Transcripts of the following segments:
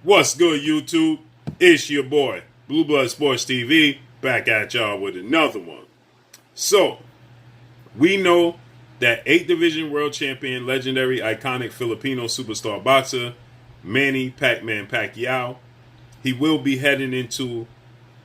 What's good, YouTube? It's your boy, Blue Blood Sports TV, back at y'all with another one. So, we know that 8th Division World Champion, legendary, iconic Filipino superstar boxer, Manny Pacquiao, he will be heading into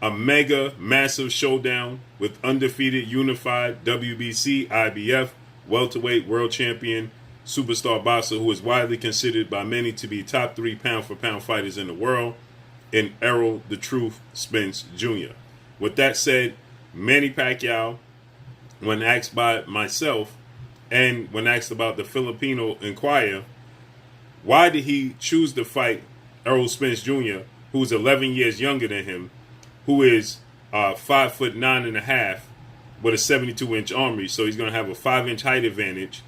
a mega, massive showdown with undefeated, unified WBC, IBF, welterweight world champion, superstar boxer who is widely considered by many to be top 3 pound-for-pound fighters in the world, in Errol "The Truth" Spence Jr. With that said, Manny Pacquiao, when asked by myself and when asked about the Filipino Inquirer, why did he choose to fight Errol Spence Jr., who's 11 years younger than him, who is 5'9.5" with a 72-inch arm reach, so he's going to have a 5-inch height advantage,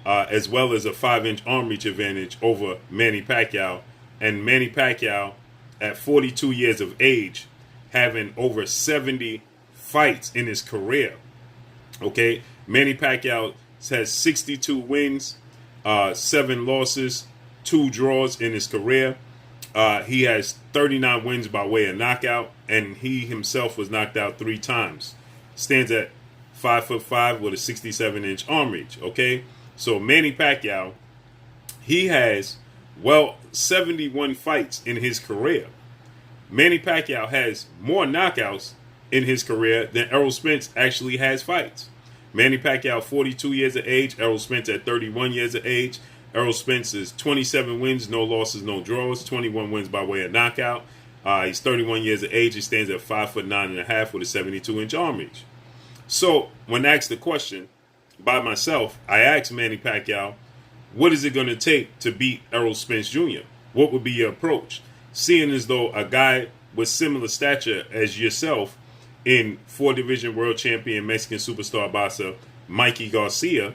as well as a 5-inch arm reach advantage over Manny Pacquiao. And Manny Pacquiao, at 42 years of age, having over 70 fights in his career. Okay, Manny Pacquiao has 62 wins, 7 losses, 2 draws in his career. He has 39 wins by way of knockout, and he himself was knocked out 3 times. Stands at 5'5" with a 67-inch arm reach. Okay, so Manny Pacquiao, he has 71 fights in his career. Manny Pacquiao has more knockouts in his career than Errol Spence actually has fights. Manny Pacquiao, 42 years of age. Errol Spence at 31 years of age. Errol Spence is 27 wins, no losses, no draws, 21 wins by way of knockout. He's 31 years of age. He stands at 5'9.5" with a 72-inch arm reach. So, when asked the question by myself, I asked Manny Pacquiao, what is it going to take to beat Errol Spence Jr.? What would be your approach? Seeing as though a guy with similar stature as yourself in 4th Division World Champion Mexican superstar boxer Mikey Garcia,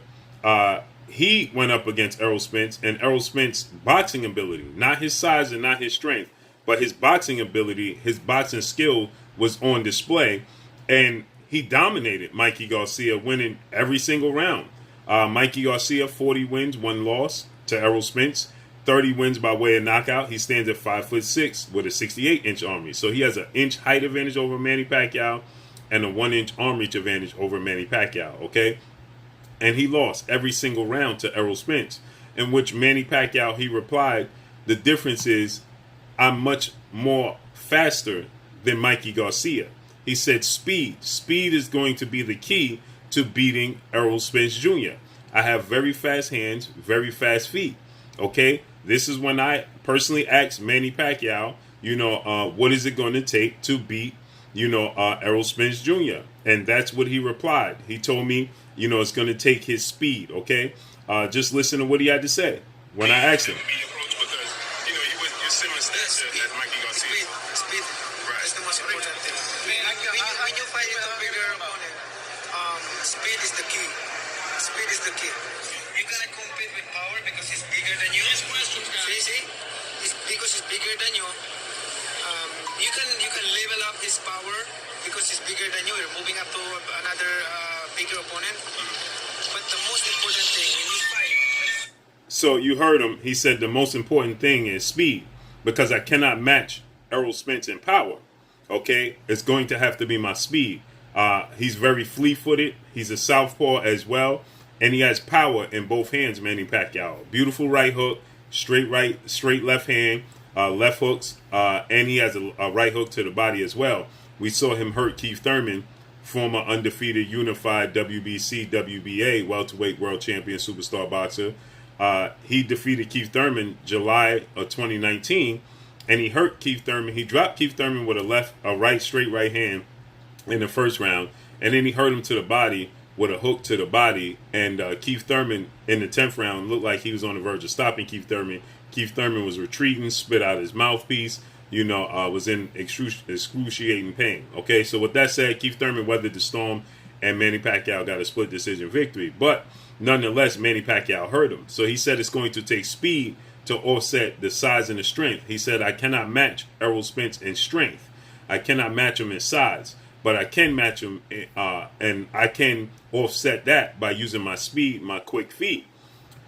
he went up against Errol Spence, and Errol Spence's boxing ability, not his size and not his strength, but his boxing ability, his boxing skill was on display, and he dominated Mikey Garcia, winning every single round. Mikey Garcia, 40 wins, 1 loss to Errol Spence, 30 wins by way of knockout. He stands at 5'6" with a 68-inch arm reach. So he has an inch height advantage over Manny Pacquiao and a 1-inch arm reach advantage over Manny Pacquiao, okay? And he lost every single round to Errol Spence, in which Manny Pacquiao, he replied, the difference is I'm much more faster than Mikey Garcia. He said speed. Speed is going to be the key to beating Errol Spence Jr. I have very fast hands, very fast feet. Okay? This is when I personally asked Manny Pacquiao, what is it going to take to beat, Errol Spence Jr.? And that's what he replied. He told me, it's going to take his speed, okay? Just listen to what he had to say when I asked him. Speed is the key. Speed is the key. You're gonna compete with power because he's bigger than you. See? Because he's bigger than you. You can level up his power because he's bigger than you. You're moving up to another bigger opponent. But the most important thing when you fight. So you heard him. He said the most important thing is speed, because I cannot match Errol Spence in power. Okay, it's going to have to be my speed. He's very fleet-footed. He's a southpaw as well, and he has power in both hands. Manny Pacquiao, beautiful right hook, straight left hand, left hooks, and he has a right hook to the body as well. We saw him hurt Keith Thurman, former undefeated, unified WBC, WBA welterweight world champion superstar boxer. He defeated Keith Thurman July of 2019, and he hurt Keith Thurman. He dropped Keith Thurman with a straight right hand in the first round, and then he hurt him to the body with a hook to the body, and Keith Thurman in the 10th round looked like he was on the verge of stopping Keith Thurman. Keith Thurman was retreating, spit out his mouthpiece, was in excruciating pain. Okay, so with that said, Keith Thurman weathered the storm, and Manny Pacquiao got a split decision victory, but nonetheless, Manny Pacquiao hurt him. So he said it's going to take speed to offset the size and the strength. He said, I cannot match Errol Spence in strength. I cannot match him in size. But I can match him, and I can offset that by using my speed, my quick feet.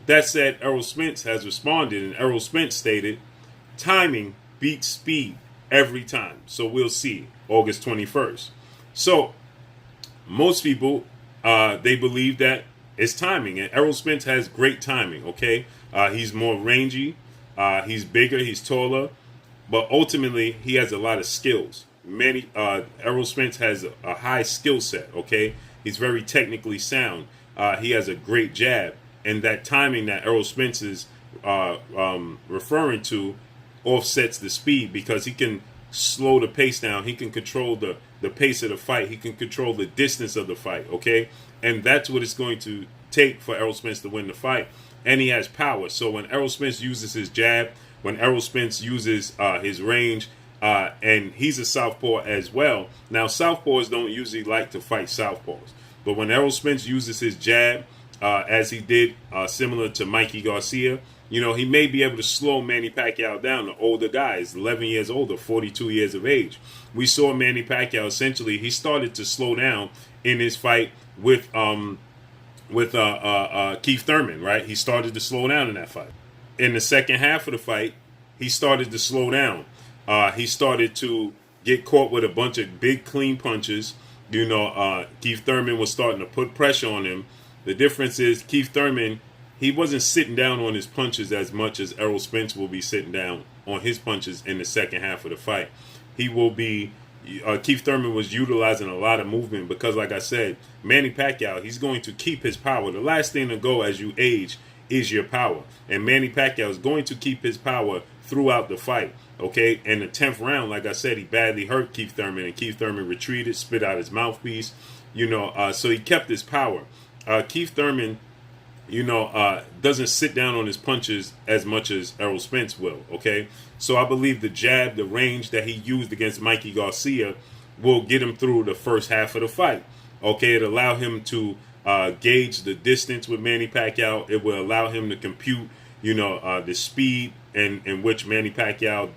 That said, Errol Spence has responded, and Errol Spence stated, timing beat speed every time. So we'll see August 21st. So most people, they believe that it's timing, and Errol Spence has great timing. Okay, he's more rangy, he's bigger, he's taller, but ultimately he has a lot of skills. Errol Spence has a high skill set. Okay, he's very technically sound. He has a great jab, and that timing that Errol Spence is referring to offsets the speed, because he can slow the pace down. He can control the pace of the fight. He can control the distance of the fight. Okay, and that's what it's going to take for Errol Spence to win the fight. And he has power. So when Errol Spence uses his jab, when Errol Spence uses his range, and he's a southpaw as well. Now, southpaws don't usually like to fight southpaws, but when Errol Spence uses his jab, as he did, similar to Mikey Garcia, you know, he may be able to slow Manny Pacquiao down. The older guy is 11 years older, 42 years of age. We saw Manny Pacquiao, essentially, he started to slow down in his fight with Keith Thurman, right? He started to slow down in that fight. In the second half of the fight, he started to slow down. He started to get caught with a bunch of big, clean punches. You know, Keith Thurman was starting to put pressure on him. The difference is Keith Thurman, he wasn't sitting down on his punches as much as Errol Spence will be sitting down on his punches in the second half of the fight. He will be, Keith Thurman was utilizing a lot of movement because, like I said, Manny Pacquiao, he's going to keep his power. The last thing to go as you age is your power. And Manny Pacquiao is going to keep his power throughout the fight. Okay, in the 10th round, like I said, he badly hurt Keith Thurman, and Keith Thurman retreated, spit out his mouthpiece, you know, so he kept his power. Keith Thurman, you know, doesn't sit down on his punches as much as Errol Spence will, okay? So I believe the jab, the range that he used against Mikey Garcia will get him through the first half of the fight, okay? It allow him to gauge the distance with Manny Pacquiao. It will allow him to compute, you know, the speed in which Manny Pacquiao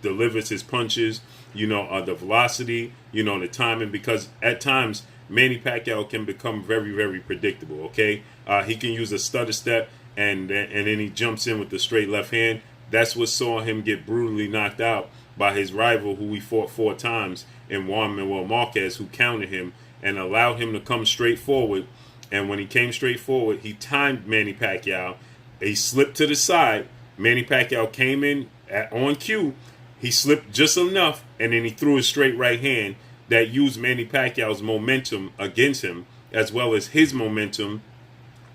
delivers his punches, you know, the velocity, you know, the timing, because at times Manny Pacquiao can become very, very predictable, okay? He can use a stutter step, and then he jumps in with the straight left hand. That's what saw him get brutally knocked out by his rival, who he fought 4 times, in Juan Manuel Marquez, who countered him and allowed him to come straight forward. And when he came straight forward, he timed Manny Pacquiao. He slipped to the side. Manny Pacquiao came in on cue. He slipped just enough, and then he threw a straight right hand that used Manny Pacquiao's momentum against him, as well as his momentum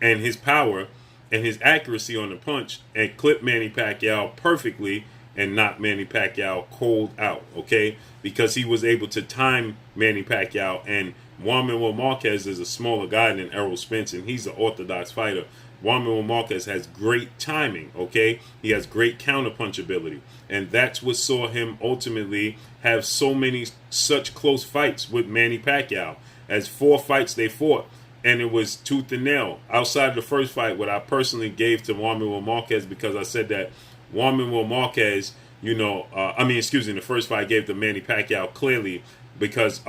and his power and his accuracy on the punch, and clipped Manny Pacquiao perfectly and knocked Manny Pacquiao cold out, okay? Because he was able to time Manny Pacquiao, and Juan Manuel Marquez is a smaller guy than Errol Spence, and he's an orthodox fighter. Juan Manuel Marquez has great timing, okay? He has great counterpunch ability. And that's what saw him ultimately have such close fights with Manny Pacquiao. As 4 fights they fought, and it was tooth and nail. Outside of the first fight, what I personally gave to Juan Manuel Marquez, because I said that Juan Manuel Marquez, you know, the first fight I gave to Manny Pacquiao clearly, because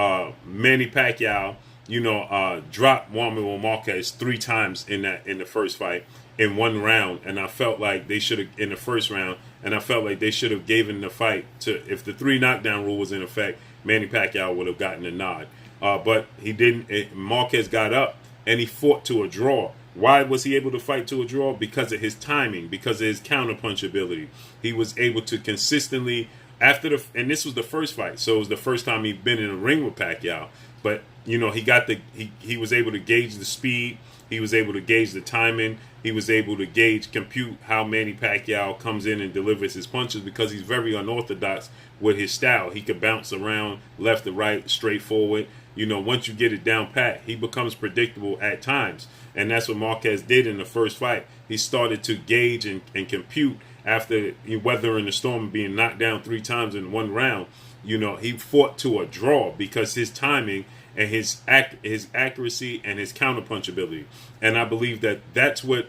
Manny Pacquiao, you know, dropped Juan Manuel Marquez 3 times in the first fight in 1 round, and I felt like they should have, in the first round, and I felt like they should have given the fight to, if the 3 knockdown rule was in effect, Manny Pacquiao would have gotten a nod, but he didn't. Marquez got up and he fought to a draw. Why was he able to fight to a draw? Because of his timing, because of his counterpunch ability. He was able to consistently, and this was the first fight, so it was the first time he'd been in a ring with Pacquiao. But you know, he was able to gauge the speed. He was able to gauge the timing. He was able to compute how Manny Pacquiao comes in and delivers his punches, because he's very unorthodox with his style. He could bounce around left to right, straight forward. You know, once you get it down pat, he becomes predictable at times. And that's what Marquez did in the first fight. He started to gauge and compute after weathering the storm and being knocked down 3 times in 1 round. You know, he fought to a draw because his timing and his accuracy and his counterpunch ability. And I believe that that's what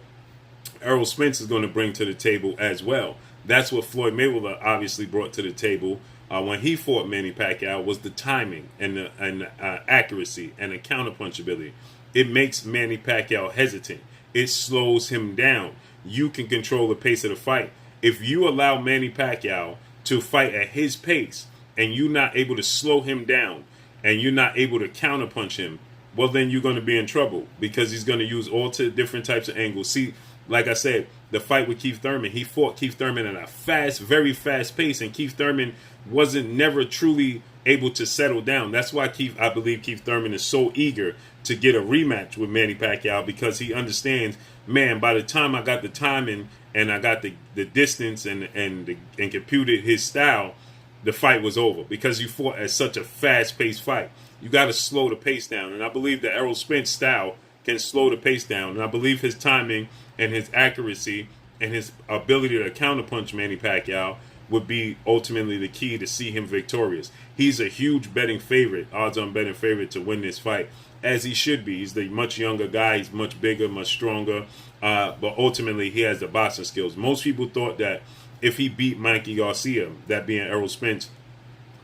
Errol Spence is going to bring to the table as well. That's what Floyd Mayweather obviously brought to the table when he fought Manny Pacquiao, was the timing and the accuracy and the counterpunch ability. It makes Manny Pacquiao hesitant. It slows him down. You can control the pace of the fight. If you allow Manny Pacquiao to fight at his pace, and you're not able to slow him down, and you're not able to counterpunch him, well, then you're going to be in trouble, because he's going to use all different types of angles. See, like I said, the fight with Keith Thurman, he fought Keith Thurman at a fast, very fast pace, and Keith Thurman wasn't never truly able to settle down. That's why I believe Keith Thurman is so eager to get a rematch with Manny Pacquiao, because he understands, man, by the time I got the timing and I got the distance and computed his style, the fight was over, because you fought at such a fast-paced fight. You got to slow the pace down, and I believe that Errol Spence style can slow the pace down, and I believe his timing and his accuracy and his ability to counterpunch Manny Pacquiao would be ultimately the key to see him victorious. He's a huge betting favorite, odds-on betting favorite to win this fight, as he should be. He's the much younger guy. He's much bigger, much stronger, but ultimately he has the boxing skills. Most people thought that if he beat Mikey Garcia, that being Errol Spence,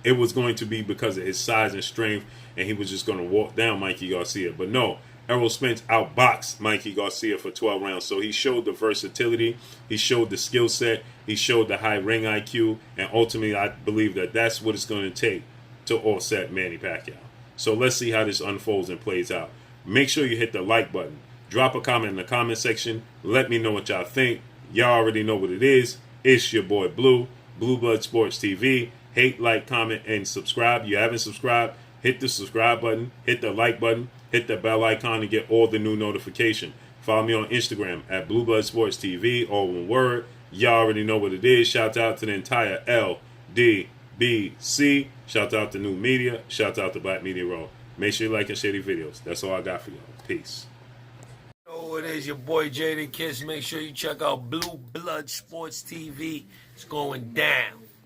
it was going to be because of his size and strength, and he was just going to walk down Mikey Garcia. But no, Errol Spence outboxed Mikey Garcia for 12 rounds. So he showed the versatility, he showed the skill set, he showed the high ring IQ, and ultimately I believe that that's what it's going to take to offset Manny Pacquiao. So let's see how this unfolds and plays out. Make sure you hit the like button. Drop a comment in the comment section. Let me know what y'all think. Y'all already know what it is. It's your boy Blue, Blue Blood Sports TV. Hate, like, comment, and subscribe. You haven't subscribed, hit the subscribe button, hit the like button, hit the bell icon to get all the new notification. Follow me on Instagram at Blue Blood Sports TV, all one word. Y'all already know what it is. Shout out to the entire LDBC. Shout out to New Media. Shout out to Black Media Row. Make sure you like and share these videos. That's all I got for y'all. Peace. Oh, it is your boy Jada Kiss. Make sure you check out Blue Blood Sports TV. It's going down.